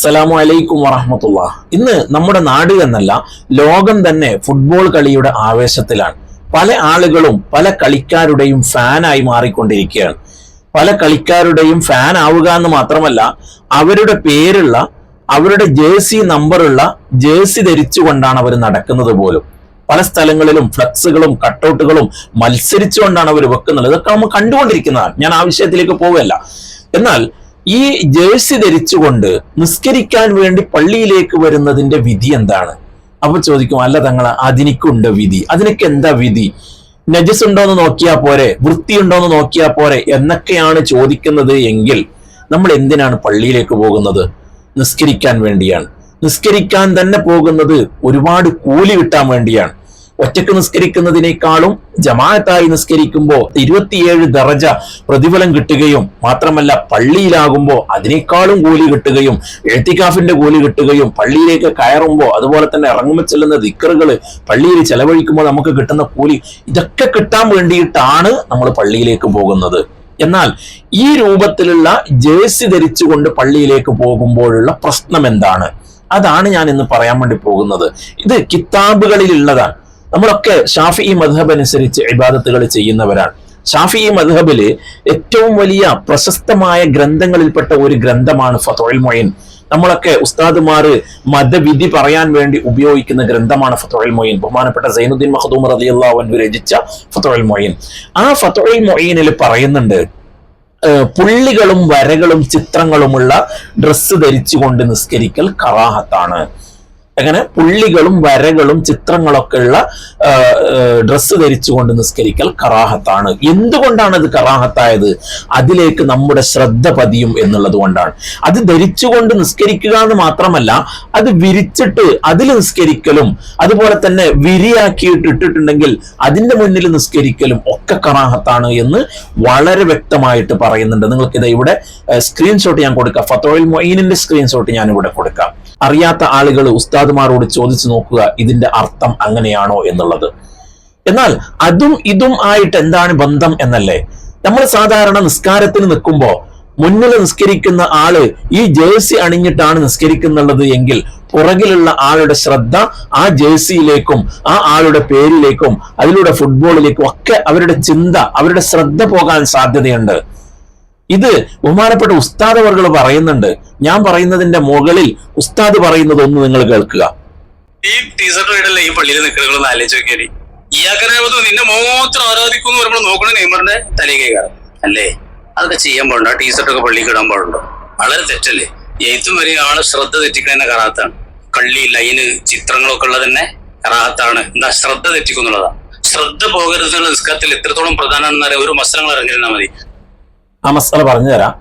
അസ്സലാമു അലൈക്കും വറഹ്മത്തുള്ളാഹ്. ഇന്ന് നമ്മുടെ നാട് എന്നല്ല ലോകം തന്നെ ഫുട്ബോൾ കളിയുടെ ആവേശത്തിലാണ്. പല ആളുകളും പല കളിക്കാരുടെയും ഫാനായി മാറിക്കൊണ്ടിരിക്കുകയാണ്. പല കളിക്കാരുടെയും ഫാൻ ആവുക എന്ന് മാത്രമല്ല, അവരുടെ പേരുള്ള, അവരുടെ ജേഴ്സി നമ്പറുള്ള ജേഴ്സി ധരിച്ചുകൊണ്ടാണ് അവർ നടക്കുന്നത് പോലും. പല സ്ഥലങ്ങളിലും ഫ്ലക്സുകളും കട്ടൗട്ടുകളും മത്സരിച്ചുകൊണ്ടാണ് അവർ വെക്കുന്നത്. ഇതൊക്കെ നമ്മൾ കണ്ടുകൊണ്ടിരിക്കുന്നതാണ്. ഞാൻ ആ വിഷയത്തിലേക്ക് പോവുകയല്ല. എന്നാൽ ഈ ജേഴ്സി ധരിച്ചുകൊണ്ട് നിസ്കരിക്കാൻ വേണ്ടി പള്ളിയിലേക്ക് വരുന്നതിന്റെ വിധി എന്താണ്? അപ്പൊ ചോദിക്കും, അല്ല തങ്ങളെ അതിനൊക്കെയുണ്ട് വിധി. അതിനൊക്കെ എന്താ വിധി? നജസ് ഉണ്ടോന്ന് നോക്കിയാൽ പോരെ, വൃത്തിയുണ്ടോന്ന് നോക്കിയാൽ പോരെ എന്നൊക്കെയാണ് ചോദിക്കുന്നത് എങ്കിൽ നമ്മൾ എന്തിനാണ് പള്ളിയിലേക്ക് പോകുന്നത്? നിസ്കരിക്കാൻ വേണ്ടിയാണ്. നിസ്കരിക്കാൻ തന്നെ പോകുന്നത് ഒരുപാട് കൂലി കിട്ടാൻ വേണ്ടിയാണ്. ഒറ്റക്ക് നിസ്കരിക്കുന്നതിനേക്കാളും ജമാഅത്തായി നിസ്കരിക്കുമ്പോൾ 27 ദറജ പ്രതിഫലം കിട്ടുകയും മാത്രമല്ല പള്ളിയിലാകുമ്പോൾ അതിനേക്കാളും കൂലി കിട്ടുകയും എഴുത്തിക്കാഫിന്റെ കൂലി കിട്ടുകയും പള്ളിയിലേക്ക് കയറുമ്പോൾ അതുപോലെ തന്നെ ഇറങ്ങുമ്പോൾ ചെല്ലുന്ന ദിക്റുകൾ പള്ളിയിൽ ചെലവഴിക്കുമ്പോൾ നമുക്ക് കിട്ടുന്ന കൂലി, ഇതൊക്കെ കിട്ടാൻ വേണ്ടിയിട്ടാണ് നമ്മൾ പള്ളിയിലേക്ക് പോകുന്നത്. എന്നാൽ ഈ രൂപത്തിലുള്ള ജേഴ്സി ധരിച്ചുകൊണ്ട് പള്ളിയിലേക്ക് പോകുമ്പോഴുള്ള പ്രശ്നം എന്താണ്? അതാണ് ഞാൻ ഇന്ന് പറയാൻ വേണ്ടി പോകുന്നത്. ഇത് കിതാബുകളിലുള്ളതാണ്. നമ്മളൊക്കെ ഷാഫിഈ മദ്ഹബ് അനുസരിച്ച് ഇബാദത്തുകൾ ചെയ്യുന്നവരാണ്. ഷാഫിഈ മദ്ഹബില് ഏറ്റവും വലിയ പ്രശസ്തമായ ഗ്രന്ഥങ്ങളിൽപ്പെട്ട ഒരു ഗ്രന്ഥമാണ് ഫത്ഹുൽ മുഈൻ. നമ്മളൊക്കെ ഉസ്താദുമാർ മതവിധി പറയാൻ വേണ്ടി ഉപയോഗിക്കുന്ന ഗ്രന്ഥമാണ് ഫത്ഹുൽ മുഈൻ. ബഹുമാനപ്പെട്ട സൈനുദ്ദീൻ മഖ്ദൂം റളിയല്ലാഹു അൻഹു രചിച്ച ഫത്ഹുൽ മുഈൻ. ആ ഫത്ഹുൽ മുഈനിൽ പറയുന്നുണ്ട്, പുള്ളികളും വരകളും ചിത്രങ്ങളുമുള്ള ഡ്രസ്സ് ധരിച്ചുകൊണ്ട് നിസ്കരിക്കൽ കറാഹത്താണ്. അങ്ങനെ പുള്ളികളും വരകളും ചിത്രങ്ങളൊക്കെ ഉള്ള ഡ്രസ്സ് ധരിച്ചുകൊണ്ട് നിസ്കരിക്കൽ കറാഹത്താണ്. എന്തുകൊണ്ടാണ് അത് കറാഹത്തായത്? അതിലേക്ക് നമ്മുടെ ശ്രദ്ധ പതിയും എന്നുള്ളത് കൊണ്ടാണ്. അത് ധരിച്ചുകൊണ്ട് നിസ്കരിക്കുക എന്ന് മാത്രമല്ല, അത് വിരിച്ചിട്ട് അതിൽ നിസ്കരിക്കലും അതുപോലെ തന്നെ വിരിയാക്കിയിട്ട് ഇട്ടിട്ടുണ്ടെങ്കിൽ അതിന്റെ മുന്നിൽ നിസ്കരിക്കലും ഒക്കെ കറാഹത്താണ് എന്ന് വളരെ വ്യക്തമായിട്ട് പറയുന്നുണ്ട്. നിങ്ങൾക്കിത് ഇവിടെ സ്ക്രീൻഷോട്ട് ഞാൻ കൊടുക്കാം. ഫത്ഹുൽ മുഈനിന്റെ സ്ക്രീൻഷോട്ട് ഞാൻ ഇവിടെ കൊടുക്കാം. അറിയാത്ത ആളുകൾ ഉസ്താദുമാരോട് ചോദിച്ചു നോക്കുക, ഇതിന്റെ അർത്ഥം അങ്ങനെയാണോ എന്നുള്ളത്. എന്നാൽ അതും ഇതും ആയിട്ട് എന്താണ് ബന്ധം എന്നല്ലേ? നമ്മൾ സാധാരണ നിസ്കാരത്തിന് നിൽക്കുമ്പോ മുന്നിൽ നിസ്കരിക്കുന്ന ആള് ഈ ജേഴ്സി അണിഞ്ഞിട്ടാണ് നിസ്കരിക്കുന്നുള്ളത് എങ്കിൽ പുറകിലുള്ള ആളുടെ ശ്രദ്ധ ആ ജേഴ്സിയിലേക്കും ആ ആളുടെ പേരിലേക്കും അതിലൂടെ ഫുട്ബോളിലേക്കും ഒക്കെ അവരുടെ ചിന്ത, അവരുടെ ശ്രദ്ധ പോകാൻ സാധ്യതയുണ്ട്. ഇത് ബഹുമാനപ്പെട്ട ഉസ്താദ് അവർകൾ പറയുന്നുണ്ട്. ഞാൻ പറയുന്നതിന്റെ മുകളിൽ ഉസ്താദ് പറയുന്നത് ഒന്ന് നിങ്ങൾ കേൾക്കുക. ഈ ടീഷർട്ട് ഈ പള്ളിയിൽ നിൽക്കുന്നതൊന്ന് ആലോചിച്ച് നോക്കിയാൽ ഇയാക്കനാവത് നിന്നെ മാത്രം ആരാധിക്കുന്നു പറയുമ്പോൾ നോക്കണ നെയ്മറിന്റെ തലകേക്കാറ് അല്ലേ? അതൊക്കെ ചെയ്യാൻ പാടുണ്ടോ? ആ ടീഷർട്ടൊക്കെ പള്ളിക്ക് ഇടാൻ പാടുണ്ടോ? വളരെ തെറ്റല്ലേ? എഴുത്തും വരെ ആള് ശ്രദ്ധ തെറ്റിക്കുന്ന കറാത്താണ്. കള്ളി ലൈന് ചിത്രങ്ങളൊക്കെ ഉള്ളത് തന്നെ കറാത്താണ്. എന്താ? ശ്രദ്ധ തെറ്റിക്കുന്നുള്ളതാണ്. ശ്രദ്ധ പോകരുതെന്നുള്ള നിസ്കാരത്തിൽ എത്രത്തോളം പ്രധാനമാണെന്ന് അറിയാം. ഒരു മത്സരങ്ങൾ ഇറങ്ങിയിരുന്നാൽ മതി. ആ മസാല പറഞ്ഞു തരാം.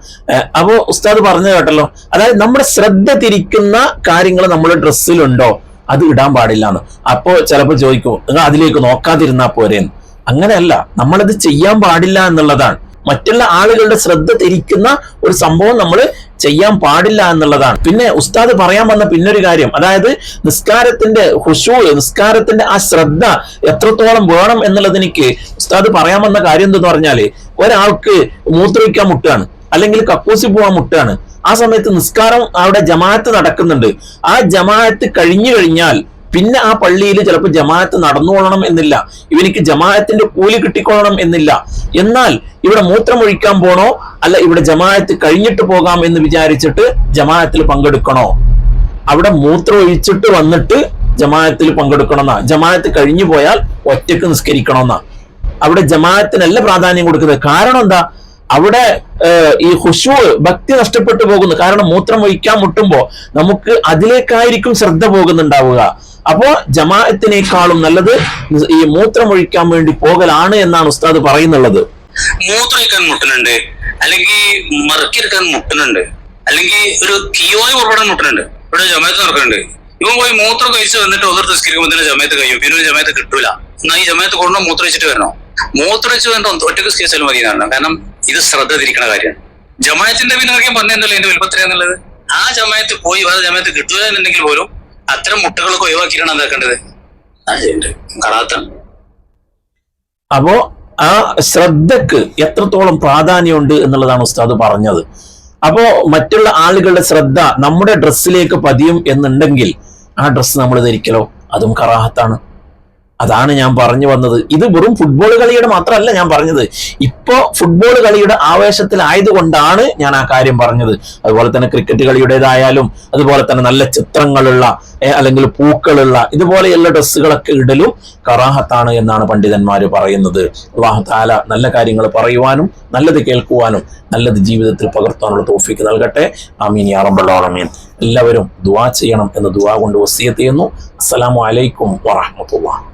അപ്പോ ഉസ്താദ് പറഞ്ഞു കേട്ടല്ലോ. അതായത് നമ്മുടെ ശ്രദ്ധ തിരിക്കുന്ന കാര്യങ്ങൾ നമ്മുടെ ഡ്രസ്സിലുണ്ടോ അത് ഇടാൻ പാടില്ല എന്ന്. അപ്പോ ചിലപ്പോൾ ചോദിക്കും, നിങ്ങൾ അതിലേക്ക് നോക്കാതിരുന്നാ പോരേന്ന്. അങ്ങനെയല്ല, നമ്മളത് ചെയ്യാൻ പാടില്ല എന്നുള്ളതാണ്. മറ്റുള്ള ആളുകളുടെ ശ്രദ്ധ തിരിക്കുന്ന ഒരു സംഭവം നമ്മൾ ചെയ്യാൻ പാടില്ല എന്നുള്ളതാണ്. പിന്നെ ഉസ്താദ് പറയാൻ വന്ന പിന്നൊരു കാര്യം, അതായത് നിസ്കാരത്തിന്റെ ഖുശൂ, നിസ്കാരത്തിന്റെ ആ ശ്രദ്ധ എത്രത്തോളം വേണം എന്നുള്ളതിനിക്ക് ഉസ്താദ് പറയാൻ വന്ന കാര്യം എന്തെന്ന് പറഞ്ഞാല്, ഒരാൾക്ക് മൂത്രമൊഴിക്കാൻ മുട്ടുകയാണ് അല്ലെങ്കിൽ കക്കൂസി പോകാൻ മുട്ടുകയാണ്. ആ സമയത്ത് നിസ്കാരം അവിടെ ജമാഅത്ത് നടക്കുന്നുണ്ട്. ആ ജമാഅത്ത് കഴിഞ്ഞു കഴിഞ്ഞാൽ പിന്നെ ആ പള്ളിയിൽ ചിലപ്പോൾ ജമാഅത്ത് നടന്നുകൊള്ളണം എന്നില്ല, ഇവനിക്ക് ജമാഅത്തിന്റെ കൂലി കിട്ടിക്കൊള്ളണം എന്നില്ല. എന്നാൽ ഇവിടെ മൂത്രമൊഴിക്കാൻ പോണോ അല്ല ഇവിടെ ജമാഅത്ത് കഴിഞ്ഞിട്ട് പോകാം എന്ന് വിചാരിച്ചിട്ട് ജമാഅത്തിൽ പങ്കെടുക്കണോ? അവിടെ മൂത്രം ഒഴിച്ചിട്ട് വന്നിട്ട് ജമാഅത്തിൽ പങ്കെടുക്കണമെന്നാ. ജമാഅത്ത് കഴിഞ്ഞു പോയാൽ ഒറ്റക്ക് നിസ്കരിക്കണമെന്നാ. അവിടെ ജമാഅത്തിനല്ല പ്രാധാന്യം കൊടുക്കുന്നത്. കാരണം എന്താ? അവിടെ ഈ ഖുശൂ, ഭക്തി നഷ്ടപ്പെട്ടു പോകുന്നു. കാരണം മൂത്രം ഒഴിക്കാൻ മുട്ടുമ്പോ നമുക്ക് അതിലേക്കായിരിക്കും ശ്രദ്ധ പോകുന്നുണ്ടാവുക. അപ്പോ ജമാഅത്തിനേക്കാളും നല്ലത് ഈ മൂത്രമൊഴിക്കാൻ വേണ്ടി പോകലാണ് എന്നാണ് ഉസ്താദ് പറയുന്നുള്ളത്. മൂത്രമൊഴിക്കാൻ മുട്ടുന്നുണ്ട്, അല്ലെങ്കിൽ മറക്കിയെടുക്കാൻ മുട്ടുന്നുണ്ട്, അല്ലെങ്കിൽ ഒരു കിയോയ് പുറപ്പെടാൻ മുട്ടുന്നുണ്ട്. ഇവിടെ ജമാഅത്ത് നടക്കുന്നുണ്ട്. ഇവൻ പോയി മൂത്രം കഴിച്ച് വന്നിട്ട് ഒതിർത്ത് നിസ്കരിക്കുമ്പോൾ തന്നെ ജമാഅത്ത് കഴിയും. പിന്നെ ഒരു ജമാഅത്ത് കിട്ടൂല. എന്നാൽ ഈ ജമാഅത്ത് കൊണ്ടോ മൂത്രമൊഴിച്ചിട്ട് വരണോ? മൂത്രമൊഴിച്ച് വേണ്ട ഒറ്റക്ക് നിസ്കരിച്ചാലും മതി എന്നാണ്. കാരണം ഇത് ശ്രദ്ധ തിരിക്കണ കാര്യമാണ്. ജമാഅത്തിന്റെ പിന്നെ അറിയാൻ പറഞ്ഞല്ലോ എന്റെ വലുപ്പത്തിലാന്നുള്ളത്. ആ ജമാഅത്ത് പോയി വേറെ ജമാഅത്ത് കിട്ടൂല എന്നുണ്ടെങ്കിൽ പോലും അത്തരം മുട്ടകളൊക്കെ ഒഴിവാക്കിയിട്ടാണ് എന്താക്കേണ്ടത്? കറാത്താണ്. അപ്പോ ആ ശ്രദ്ധക്ക് എത്രത്തോളം പ്രാധാന്യമുണ്ട് എന്നുള്ളതാണ് ഉസ്താദ് പറഞ്ഞത്. അപ്പോ മറ്റുള്ള ആളുകളുടെ ശ്രദ്ധ നമ്മുടെ ഡ്രസ്സിലേക്ക് പതിയും എന്നുണ്ടെങ്കിൽ ആ ഡ്രസ്സ് നമ്മൾ ധരിക്കലോ അതും കറാഹത്താണ്. അതാണ് ഞാൻ പറഞ്ഞു വന്നത്. ഇത് വെറും ഫുട്ബോൾ കളിയുടെ മാത്രമല്ല ഞാൻ പറഞ്ഞത്, ഇപ്പോ ഫുട്ബോൾ കളിയുടെ ആവേശത്തിലായതുകൊണ്ടാണ് ഞാൻ ആ കാര്യം പറഞ്ഞത്. അതുപോലെ തന്നെ ക്രിക്കറ്റ് കളിയുടേതായാലും അതുപോലെ തന്നെ നല്ല ചിത്രങ്ങളുള്ള അല്ലെങ്കിൽ പൂക്കളുള്ള ഇതുപോലെയുള്ള ഡ്രസ്സുകളൊക്കെ ഇടലും കറാഹത്താണ് എന്നാണ് പണ്ഡിതന്മാര് പറയുന്നത്. അല്ലാഹു തആല നല്ല കാര്യങ്ങൾ പറയുവാനും നല്ലത് കേൾക്കുവാനും നല്ലത് ജീവിതത്തിൽ പകർത്താനുള്ള തൗഫീക്ക് നൽകട്ടെ. ആമീൻ യാ റബ്ബൽ ആലമീൻ. എല്ലാവരും ദുആ ചെയ്യണം എന്ന് ദുആ കൊണ്ട് വസിയത്ത് ചെയ്യുന്നു. അസ്സലാമു അലൈക്കും വറഹ്മത്തുള്ളാഹി.